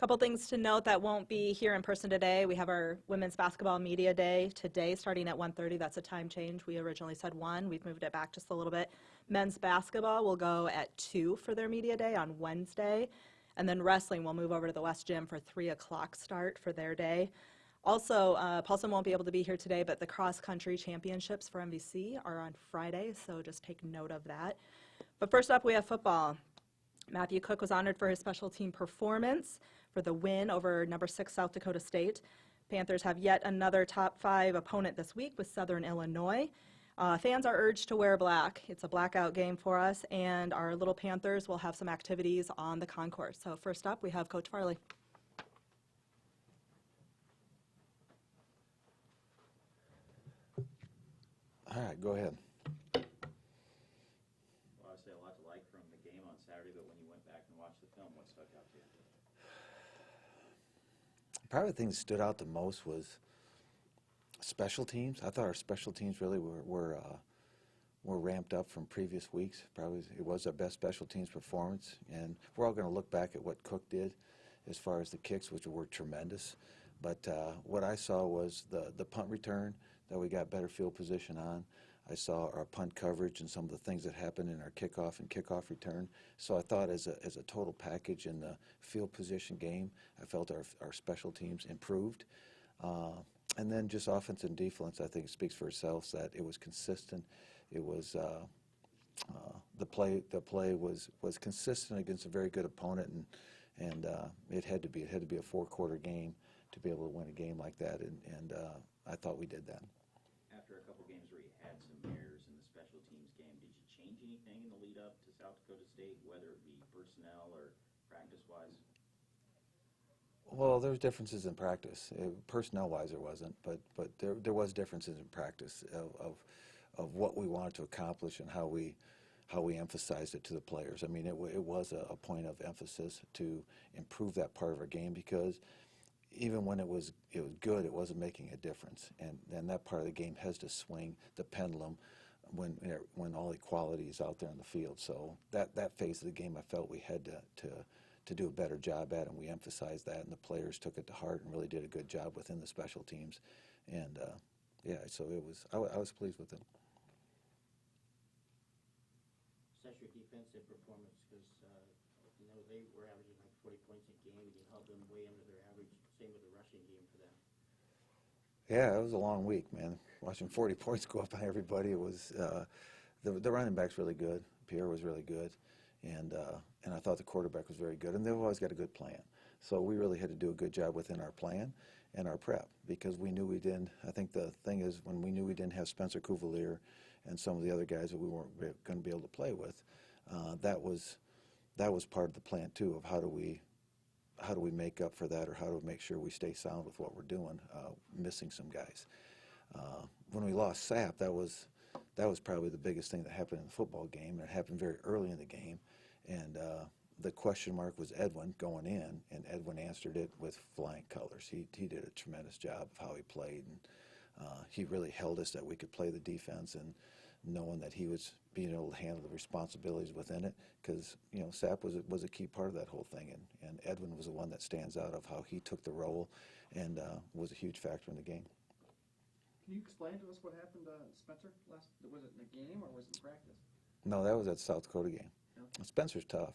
Couple things to note that won't be here in person today. We have our Women's Basketball Media Day today starting at 1:30. That's a time change. We originally said 1. We've moved it back just a little bit. Men's basketball will go at 2 for their Media Day on Wednesday. And then wrestling will move over to the West Gym for 3 o'clock start for their day. Also, Paulson won't be able to be here today, but the cross-country championships for MVC are on Friday, so just take note of that. But first up, we have football. Matthew Cook was honored for his special team performance for the win over number 6 South Dakota State. Panthers have yet another top 5 opponent this week with Southern Illinois. Fans are urged to wear black. It's a blackout game for us, and our little Panthers will have some activities on the concourse. So first up, we have Coach Farley. All right, go ahead. Well, obviously a lot to like from the game on Saturday, but when you went back and watched the film, what stuck out to you? Probably the thing that stood out the most was special teams. I thought our special teams really were ramped up from previous weeks. Probably it was our best special teams performance, and we're all going to look back at what Cook did as far as the kicks, which were tremendous. But what I saw was the punt return that we got better field position on. I saw our punt coverage and some of the things that happened in our kickoff and kickoff return. So I thought as a total package in the field position game, I felt our special teams improved. And then just offense and defense, I think speaks for itself that it was consistent. It was the play was consistent against a very good opponent, and it had to be a 4-quarter game to be able to win a game like that, and I thought we did that. After a couple games where you had some errors in the special teams game, did you change anything in the lead up to South Dakota State, whether it be personnel or practice-wise? Well, there was differences in practice. Personnel-wise, there wasn't, but there was differences in practice of what we wanted to accomplish and how we emphasized it to the players. I mean, it was a point of emphasis to improve that part of our game, because even when it was good, it wasn't making a difference, and that part of the game has to swing the pendulum when all equality is out there in the field. So that phase of the game, I felt we had to do a better job at, and we emphasized that, and the players took it to heart and really did a good job within the special teams, and yeah, so I was pleased with it. Assess your defensive performance, because they were averaging like 40 points a game, and you held them way under their average. Same with the rushing game for them. Yeah, it was a long week, man. Watching 40 points go up on everybody, it was the running back's really good. Pierre was really good, and I thought the quarterback was very good, and they've always got a good plan. So we really had to do a good job within our plan and our prep, because we knew we didn't. I think the thing is, when we knew we didn't have Spencer Cuvalier and some of the other guys that we weren't going to be able to play with, that was part of the plan too, of how do we make up for that, or how do we make sure we stay sound with what we're doing, missing some guys. When we lost Sapp, that was probably the biggest thing that happened in the football game, and it happened very early in the game, and the question mark was Edwin going in, and Edwin answered it with flying colors. He did a tremendous job of how he played, and he really held us that we could play the defense, and knowing that he was being able to handle the responsibilities within it, because Sapp was a key part of that whole thing, and Edwin was the one that stands out of how he took the role and was a huge factor in the game. Can you explain to us what happened to Spencer last? Was it in the game or was it in practice? No, that was at the South Dakota game. Okay. Spencer's tough.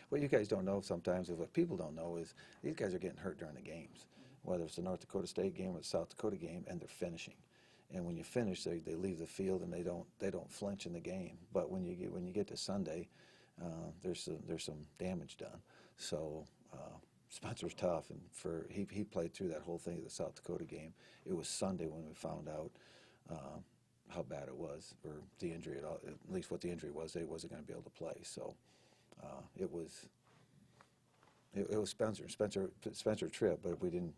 What you guys don't know sometimes, is what people don't know, is these guys are getting hurt during the games, whether it's the North Dakota State game or the South Dakota game, and they're finishing. And when you finish, they leave the field and they don't flinch in the game. But when you get to Sunday, there's some damage done. So Spencer's tough, and he played through that whole thing of the South Dakota game. It was Sunday when we found out how bad it was, or the injury at least what the injury was. They wasn't going to be able to play. So it was Spencer tripped, but we didn't.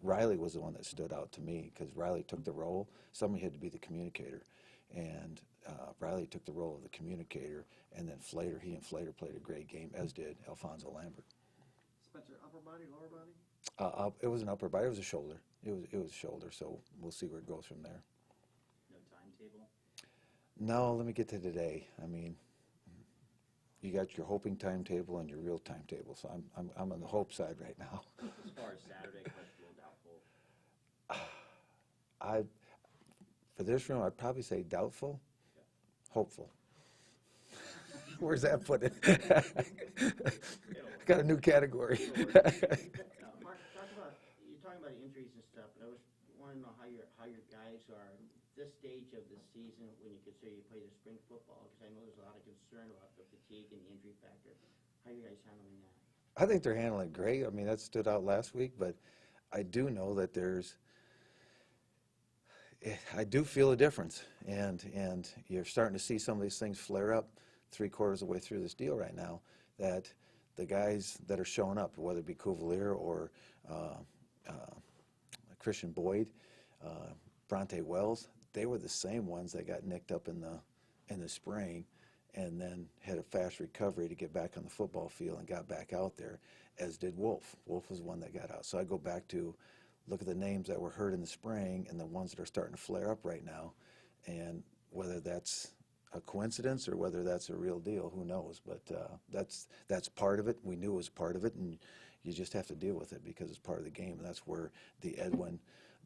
Riley was the one that stood out to me, because Riley took the role. Somebody had to be the communicator, and Riley took the role of the communicator. And then he and Flater played a great game, as did Alfonso Lambert. Spencer, upper body, lower body? It was an upper body. It was a shoulder. It was a shoulder. So we'll see where it goes from there. No timetable? No, let me get to today. I mean, you got your hoping timetable and your real timetable. So I'm on the hope side right now. As far as Saturday, questionable, doubtful. For this room, I'd probably say doubtful, hopeful. Where's that put it? Got a new category. Mark, you're talking about injuries and stuff, but I want to know how your guys are this stage of the season when you consider you play the spring football, because I know there's a lot of concern about the fatigue and the injury factor. How are you guys handling that? I think they're handling it great. I mean, that stood out last week, but I do know that I do feel a difference, and you're starting to see some of these things flare up 3/4 of the way through this deal right now, that the guys that are showing up, whether it be Cuvalier or Christian Boyd, Bronte Wells, they were the same ones that got nicked up in the spring and then had a fast recovery to get back on the football field and got back out there, as did Wolf. Wolf was one that got out. So I go back to look at the names that were hurt in the spring and the ones that are starting to flare up right now, and whether that's a coincidence or whether that's a real deal, who knows? But that's part of it. We knew it was part of it, and you just have to deal with it because it's part of the game. And that's where the Edwin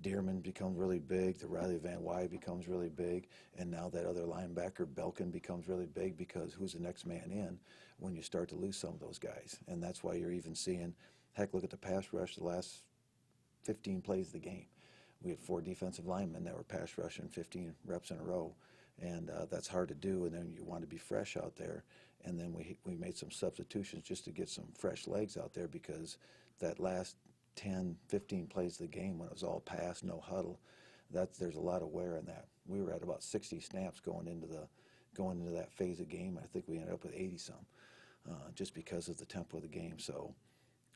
Dearman becomes really big, the Riley Van Wy becomes really big, and now that other linebacker, Belkin, becomes really big, because who's the next man in when you start to lose some of those guys? And that's why you're even seeing, heck, look at the pass rush the last 15 plays of the game. We had 4 defensive linemen that were pass rushing 15 reps in a row, and that's hard to do, and then you want to be fresh out there. And then we made some substitutions just to get some fresh legs out there, because that last 10, 15 plays of the game, when it was all pass, no huddle, there's a lot of wear in that. We were at about 60 snaps going into that phase of game. I think we ended up with 80-some, just because of the tempo of the game. So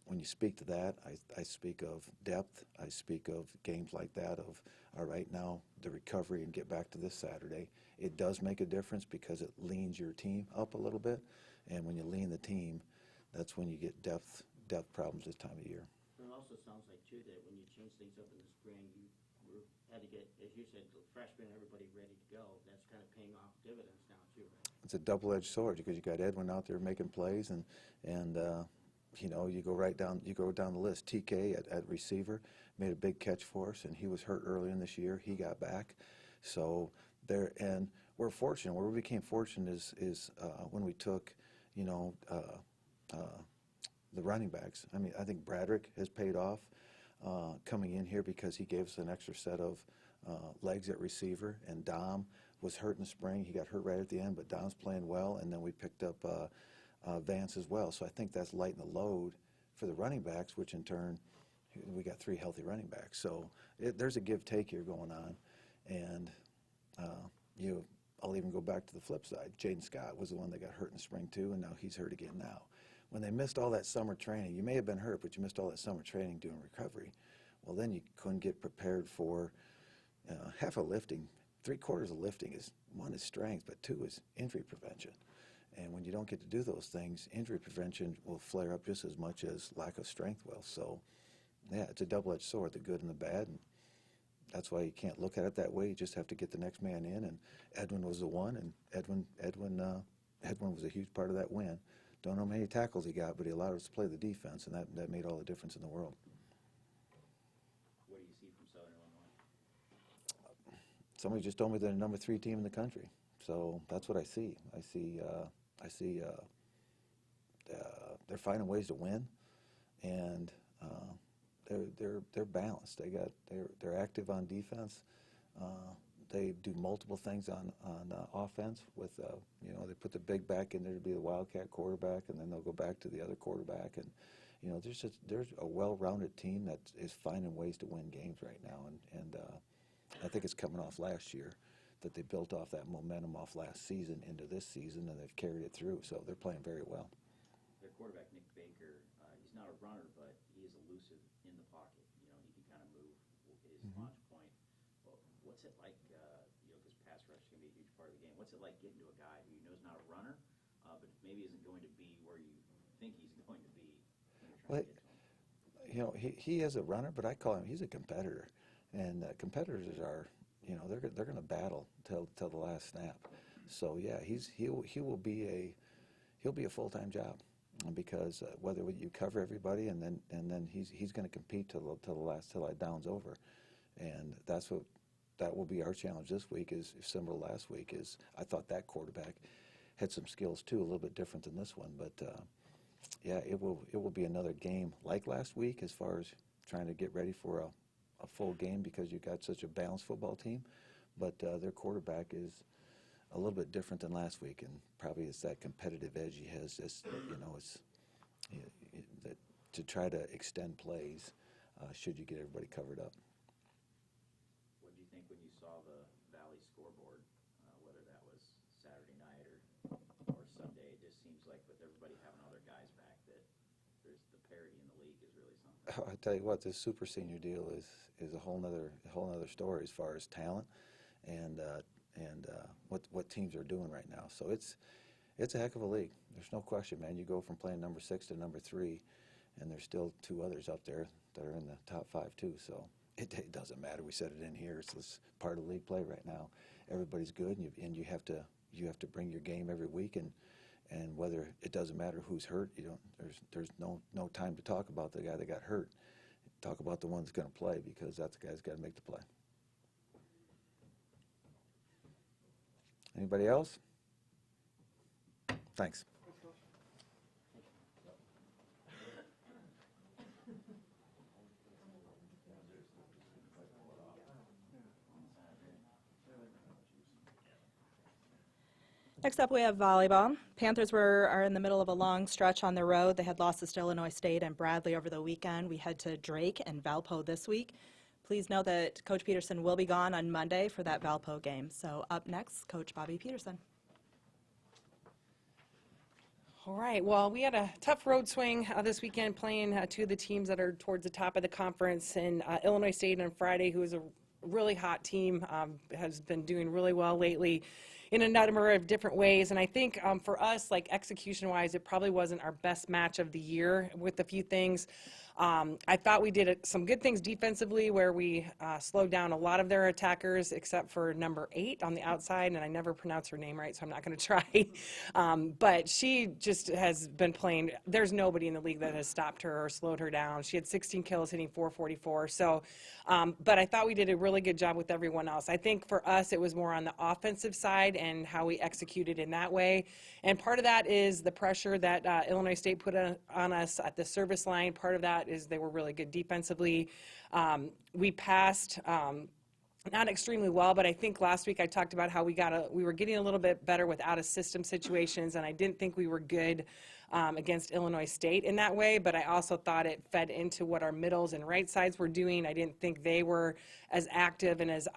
when you speak to that, I speak of depth. I speak of games like that of, all right, now the recovery and get back to this Saturday. It does make a difference because it leans your team up a little bit. And when you lean the team, that's when you get depth problems this time of year. But it also sounds like, too, that when you change things up in the spring, you had to get, as you said, the freshmen, everybody ready to go. That's kind of paying off dividends now, too, right? It's a double-edged sword, because you got Edwin out there making plays, and you know, you go down the list. TK at receiver made a big catch for us, and he was hurt earlier in this year. He got back. So and we're fortunate. Where we became fortunate is when we took, you know, the running backs. I mean, I think Bradrick has paid off coming in here, because he gave us an extra set of legs at receiver, and Dom was hurt in the spring. He got hurt right at the end, but Dom's playing well, and then we picked up Vance as well. So I think that's lightened the load for the running backs, which in turn, we got 3 healthy running backs. So there's a give-take here going on. And I'll even go back to the flip side. Jaden Scott was the one that got hurt in the spring too, and now he's hurt again now. When they missed all that summer training, you may have been hurt, but you missed all that summer training doing recovery. Well, then you couldn't get prepared for half of lifting. 3/4 of lifting is, 1 is strength, but 2 is injury prevention. And when you don't get to do those things, injury prevention will flare up just as much as lack of strength will. So, yeah, it's a double-edged sword, the good and the bad. And that's why you can't look at it that way. You just have to get the next man in. And Edwin was the one, and Edwin was a huge part of that win. Don't know how many tackles he got, but he allowed us to play the defense, and that made all the difference in the world. What do you see from Southern Illinois? Somebody just told me they're the number 3 team in the country. So that's what I see. I see they're finding ways to win, and they're balanced. They're active on defense. They do multiple things on offense. With they put the big back in there to be the wildcat quarterback, and then they'll go back to the other quarterback. And there's a well-rounded team that is finding ways to win games right now. And I think it's coming off last year, that they built off that momentum off last season into this season, and they've carried it through. So they're playing very well. Their quarterback, Nick Baker, he's not a runner, but he is elusive in the pocket. He can kind of move his launch point. Well, what's it like, because pass rush is going to be a huge part of the game. What's it like getting to a guy who you know is not a runner, but maybe isn't going to be where you think he's going to be when you're trying to get to him? He is a runner, but I call him, he's a competitor. And competitors are, they're going to battle till the last snap. So yeah, he will be he'll be a full-time job, because whether you cover everybody and then he's going to compete till that down's over, and that will be our challenge this week. Is similar to last week. Is I thought that quarterback had some skills too, a little bit different than this one, but yeah, it will be another game like last week as far as trying to get ready for a full game, because you got such a balanced football team, but their quarterback is a little bit different than last week, and probably it's that competitive edge he has. Just that to try to extend plays, should you get everybody covered up. What did you think when you saw the Valley scoreboard, whether that was Saturday night or Sunday? It just seems like with everybody having all their guys back, that there's the parity in the league is really something. I tell you what, this super senior deal is a whole nother story as far as talent and what teams are doing right now. So it's a heck of a league. There's no question, man. You go from playing number 6 to number 3, and there's still 2 others up there that are in the top 5 too. So it doesn't matter. We said it in here. It's part of league play right now. Everybody's good, and you have to bring your game every week, and whether it doesn't matter who's hurt. There's no time to talk about the guy that got hurt. Talk about the one that's going to play, because that's the guy that's got to make the play. Anybody else? Thanks. Next up, we have volleyball. Panthers are in the middle of a long stretch on the road. They had losses to Illinois State and Bradley over the weekend. We head to Drake and Valpo this week. Please know that Coach Peterson will be gone on Monday for that Valpo game. So up next, Coach Bobby Peterson. All right, well, we had a tough road swing this weekend playing two of the teams that are towards the top of the conference, and Illinois State on Friday, who is a really hot team, has been doing really well lately in a number of different ways. And I think for us, like execution-wise, it probably wasn't our best match of the year with a few things. I thought we did some good things defensively, where we slowed down a lot of their attackers, except for number 8 on the outside, and I never pronounce her name right, so I'm not going to try. But she just has been playing. There's nobody in the league that has stopped her or slowed her down. She had 16 kills, hitting .444. So, but I thought we did a really good job with everyone else. I think for us, it was more on the offensive side and how we executed in that way. And part of that is the pressure that Illinois State put on us at the service line. Part of that is they were really good defensively. We passed not extremely well, but I think last week I talked about how we were getting a little bit better with out-of-system situations, and I didn't think we were good against Illinois State in that way, but I also thought it fed into what our middles and right sides were doing. I didn't think they were as active and as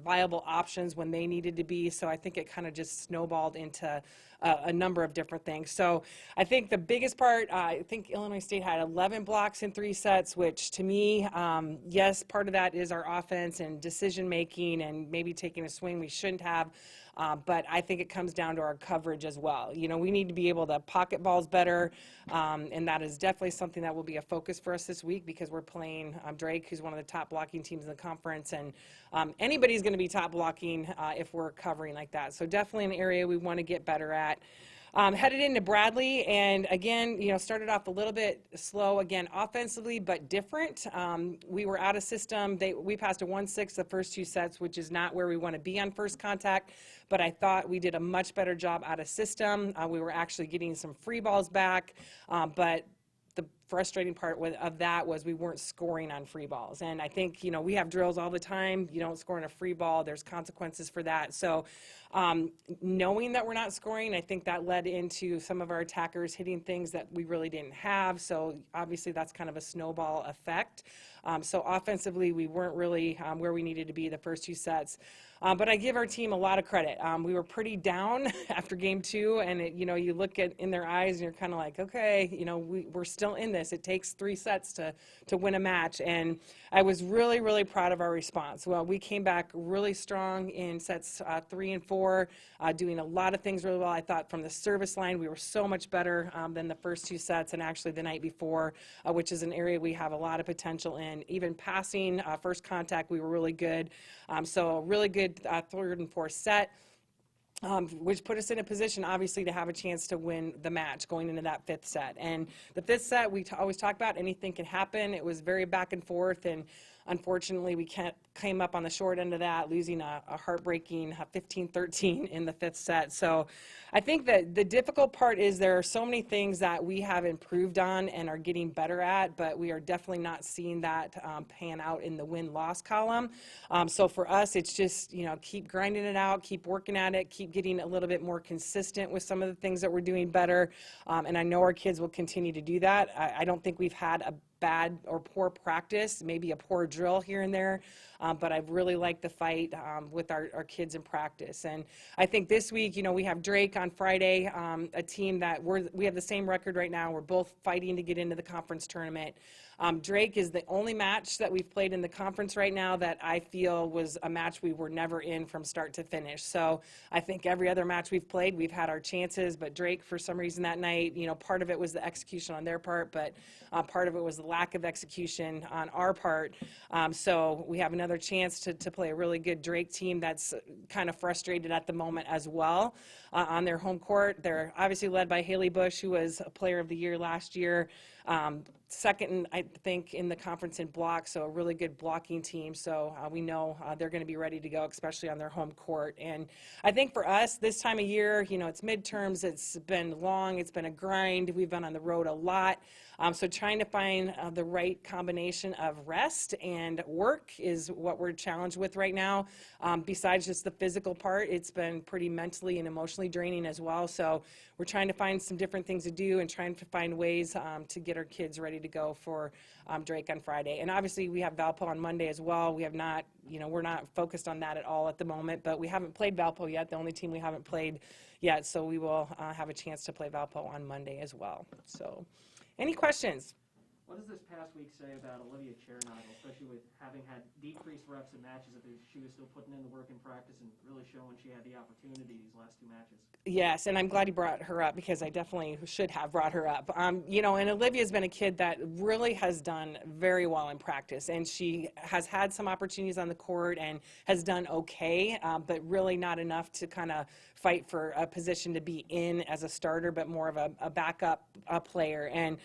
viable options when they needed to be, so I think it kind of just snowballed into a number of different things. So I think the biggest part, I think Illinois State had 11 blocks in 3 sets, which to me, yes, part of that is our offense and decision making and maybe taking a swing we shouldn't have. But I think it comes down to our coverage as well. You know, we need to be able to pocket balls better, and that is definitely something that will be a focus for us this week, because we're playing Drake, who's one of the top blocking teams in the conference, and anybody's going to be top blocking if we're covering like that. So definitely an area we want to get better at. Headed into Bradley, and again, you know, started off a little bit slow, again, offensively, but different. We were out of system. We passed a 1-6 the first 2 sets, which is not where we want to be on first contact, but I thought we did a much better job out of system. We were actually getting some free balls back, but the frustrating part of that was we weren't scoring on free balls. And I think, you know, we have drills all the time. You don't score on a free ball, there's consequences for that. So knowing that we're not scoring, I think that led into some of our attackers hitting things that we really didn't have. So obviously that's kind of a snowball effect. So offensively, we weren't really where we needed to be the first 2 sets. But I give our team a lot of credit. We were pretty down after game 2, and you know, you look in their eyes and you're kind of like, okay, you know, we're still in this. It takes 3 sets to win a match, and I was really, really proud of our response. Well, we came back really strong in sets 3 and 4, doing a lot of things really well. I thought from the service line we were so much better than the first 2 sets, and actually the night before, which is an area we have a lot of potential in. Even passing first contact, we were really good. So a really good 3rd and 4th set. which put us in a position, obviously, to have a chance to win the match going into that fifth set. And the fifth set, we always talk about, anything can happen. It was very back and forth, and unfortunately, we came up on the short end of that, losing a heartbreaking 15-13 in the fifth set. So I think that the difficult part is there are so many things that we have improved on and are getting better at, but we are definitely not seeing that pan out in the win-loss column. So for us, it's just, keep grinding it out, keep working at it, keep getting a little bit more consistent with some of the things that we're doing better. And I know our kids will continue to do that. I don't think we've had a bad or poor practice, maybe a poor drill here and there, but I've really liked the fight with our kids in practice. And I think this week, we have Drake on Friday, a team that we have the same record right now. We're both fighting to get into the conference tournament. Drake is the only match that we've played in the conference right now that I feel was a match we were never in from start to finish. So I think every other match we've played, we've had our chances, but Drake, for some reason that night, part of it was the execution on their part, but part of it was the lack of execution on our part. So we have another chance to play a really good Drake team that's kind of frustrated at the moment as well on their home court. They're obviously led by Haley Bush, who was a player of the year last year. Second, I think, in the conference in blocks, so a really good blocking team. So we know they're going to be ready to go, especially on their home court. And I think for us, this time of year, it's midterms, it's been long, it's been a grind. We've been on the road a lot. So trying to find the right combination of rest and work is what we're challenged with right now. Besides just the physical part, it's been pretty mentally and emotionally draining as well. So we're trying to find some different things to do and trying to find ways to get our kids ready to go for Drake on Friday. And obviously we have Valpo on Monday as well. We have not, we're not focused on that at all at the moment, but we haven't played Valpo yet, the only team we haven't played yet. So we will have a chance to play Valpo on Monday as well. So any questions? What does this past week say about Olivia Chernobyl, especially with having had decreased reps in matches, that she was still putting in the work in practice and really showing she had the opportunity these last two matches? Yes, and I'm glad you brought her up because I definitely should have brought her up. And Olivia's been a kid that really has done very well in practice, and she has had some opportunities on the court and has done okay, but really not enough to kind of fight for a position to be in as a starter, but more of a backup player. And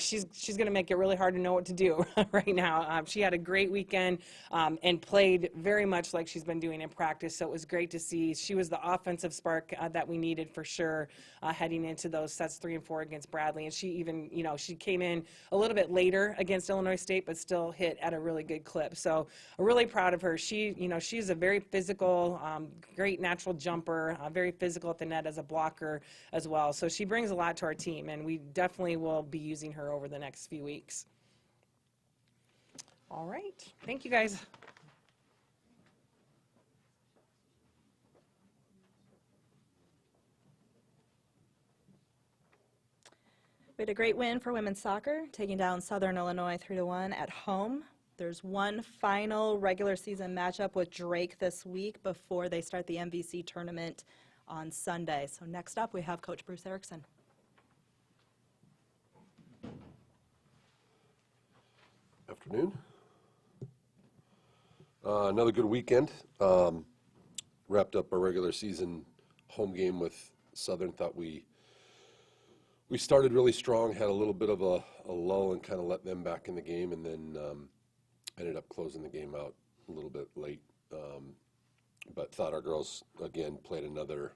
she's going to make it really hard to know what to do right now. She had a great weekend and played very much like she's been doing in practice, so it was great to see. She was the offensive spark that we needed for sure heading into those sets 3 and 4 against Bradley. And she even, she came in a little bit later against Illinois State, but still hit at a really good clip. So I'm really proud of her. She's a very physical, great natural jumper, very physical at the net as a blocker as well. So she brings a lot to our team, and we definitely will be using her over the next few weeks. All right. Thank you, guys. We had a great win for women's soccer, taking down Southern Illinois 3-1 at home. There's one final regular season matchup with Drake this week before they start the MVC tournament on Sunday. So next up, we have Coach Bruce Erickson. Afternoon. Another good weekend. Wrapped up our regular season home game with Southern. Thought we started really strong, had a little bit of a lull and kind of let them back in the game, and then ended up closing the game out a little bit late. But thought our girls, again, played another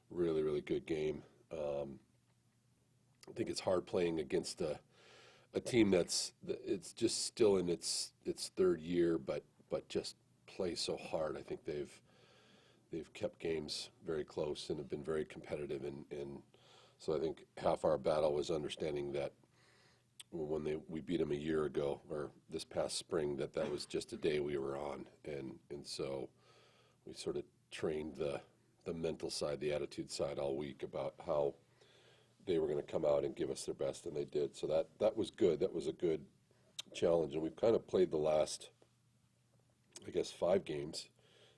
really, really good game. I think it's hard playing against a team it's just still in its third year, but just plays so hard. I think they've kept games very close and have been very competitive, and so I think half our battle was understanding that when we beat them a year ago or this past spring, that was just a day we were on, and so we sort of trained the mental side, the attitude side all week about how they were going to come out and give us their best, and they did. So that was good. That was a good challenge, and we've kind of played the last, I guess, 5 games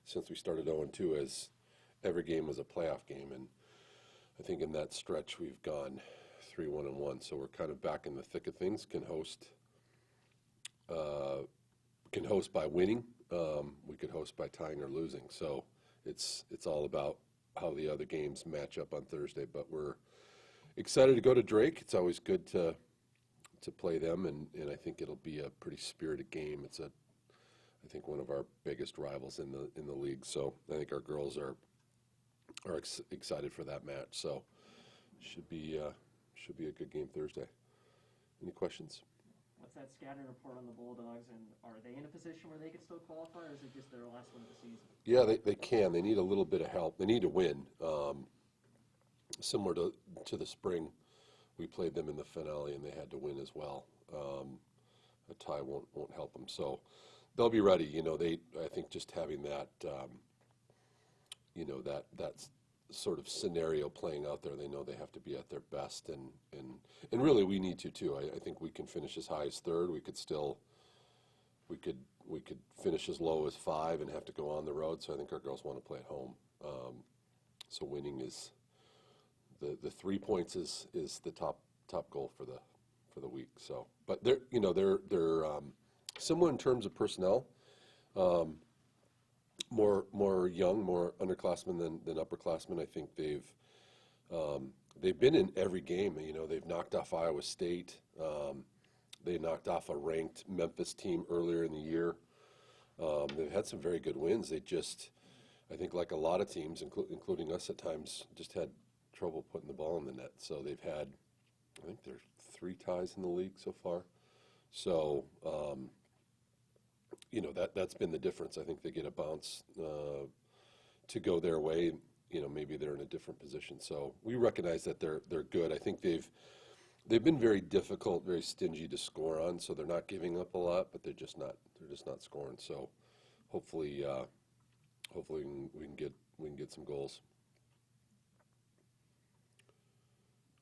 since we started 0-2 as every game was a playoff game, and I think in that stretch we've gone 3-1-1, so we're kind of back in the thick of things. Can host by winning. We could host by tying or losing. So it's all about how the other games match up on Thursday. But we're excited to go to Drake. It's always good to play them, and I think it'll be a pretty spirited game. It's I think one of our biggest rivals in the league. So I think our girls are excited for that match. So should be a good game Thursday. Any questions? What's that scouting report on the Bulldogs, and are they in a position where they could still qualify, or is it just their last one of the season? Yeah, they can. They need a little bit of help. They need to win. Similar to the spring, we played them in the finale, and they had to win as well. A tie won't help them. So they'll be ready. You know, I think just having that, that sort of scenario playing out there, they know they have to be at their best, and really we need to too. I think we can finish as high as third. We could finish as low as 5 and have to go on the road. So I think our girls want to play at home. So winning is the 3 points is the top goal for the week. So, but they're similar in terms of personnel. More young, more underclassmen than upperclassmen. I think they've been in every game. You know, they've knocked off Iowa State. They knocked off a ranked Memphis team earlier in the year. They've had some very good wins. They just, I think, like a lot of teams, including us at times, just had trouble putting the ball in the net. So they've had, I think there's 3 ties in the league so far. So, that's been the difference. I think they get a bounce to go their way. You know, maybe they're in a different position. So we recognize that they're good. I think they've been very difficult, very stingy to score on. So they're not giving up a lot, but they're just not scoring. So hopefully we can get some goals.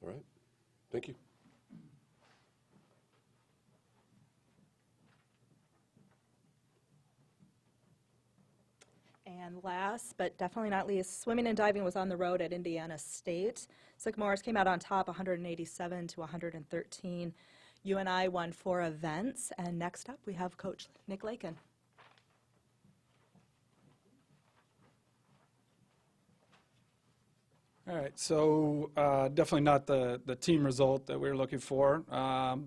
All right. Thank you. And last, but definitely not least, swimming and diving was on the road at Indiana State. Sycamores came out on top 187 to 113. UNI won 4 events. And next up, we have Coach Nick Lakin. All right, so definitely not the team result that we were looking for,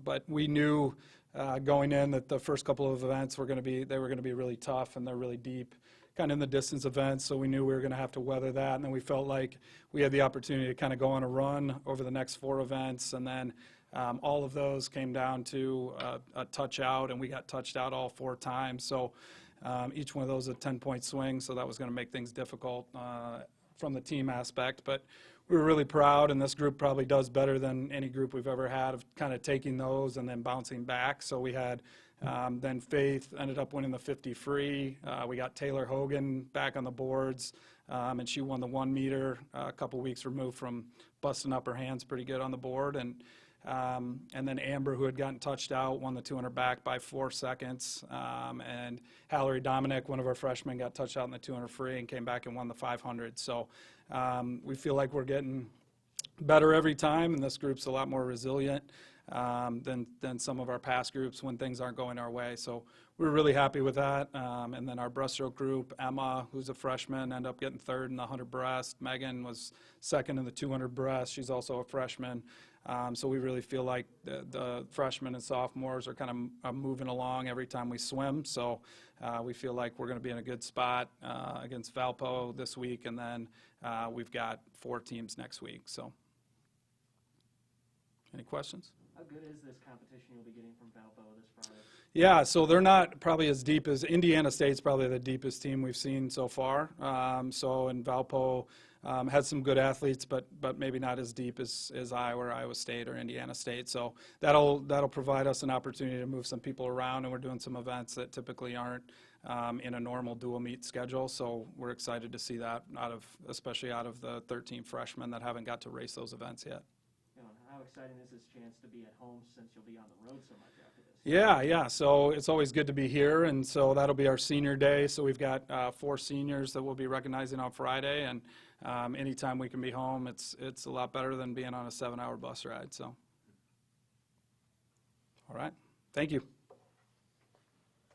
but we knew going in that the first couple of events were going to be really tough, and they're really deep, kind of in the distance events. So we knew we were going to have to weather that, and then we felt like we had the opportunity to kind of go on a run over the next 4 events, and then all of those came down to a touch out, and we got touched out all 4 times. So each one of those a 10-point swing, so that was going to make things difficult from the team aspect, but we were really proud, and this group probably does better than any group we've ever had of kind of taking those and then bouncing back. So we had then Faith ended up winning the 50 free. We got Taylor Hogan back on the boards, and she won the 1 meter a couple weeks removed from busting up her hands pretty good on the board. And then Amber, who had gotten touched out, won the 200 back by 4 seconds. And Hallery Dominic, one of our freshmen, got touched out in the 200 free and came back and won the 500. So we feel like we're getting better every time, and this group's a lot more resilient than some of our past groups when things aren't going our way. So we're really happy with that. And then our breaststroke group, Emma, who's a freshman, ended up getting 3rd in the 100 breast. Megan was 2nd in the 200 breast. She's also a freshman. So we really feel like the freshmen and sophomores are kind of moving along every time we swim. So we feel like we're going to be in a good spot against Valpo this week, and then we've got 4 teams next week. So any questions? How good is this competition you'll be getting from Valpo this Friday? Yeah, so they're not probably as deep as Indiana State's probably the deepest team we've seen so far. And Valpo has some good athletes, but maybe not as deep as Iowa or Iowa State or Indiana State. So that'll provide us an opportunity to move some people around, and we're doing some events that typically aren't in a normal dual meet schedule. So we're excited to see that especially out of the 13 freshmen that haven't got to race those events yet. How exciting is this chance to be at home since you'll be on the road so much after this? Yeah. So it's always good to be here, and so that'll be our senior day. So we've got 4 seniors that we'll be recognizing on Friday, and anytime we can be home, it's a lot better than being on a 7-hour bus ride. So, all right, thank you.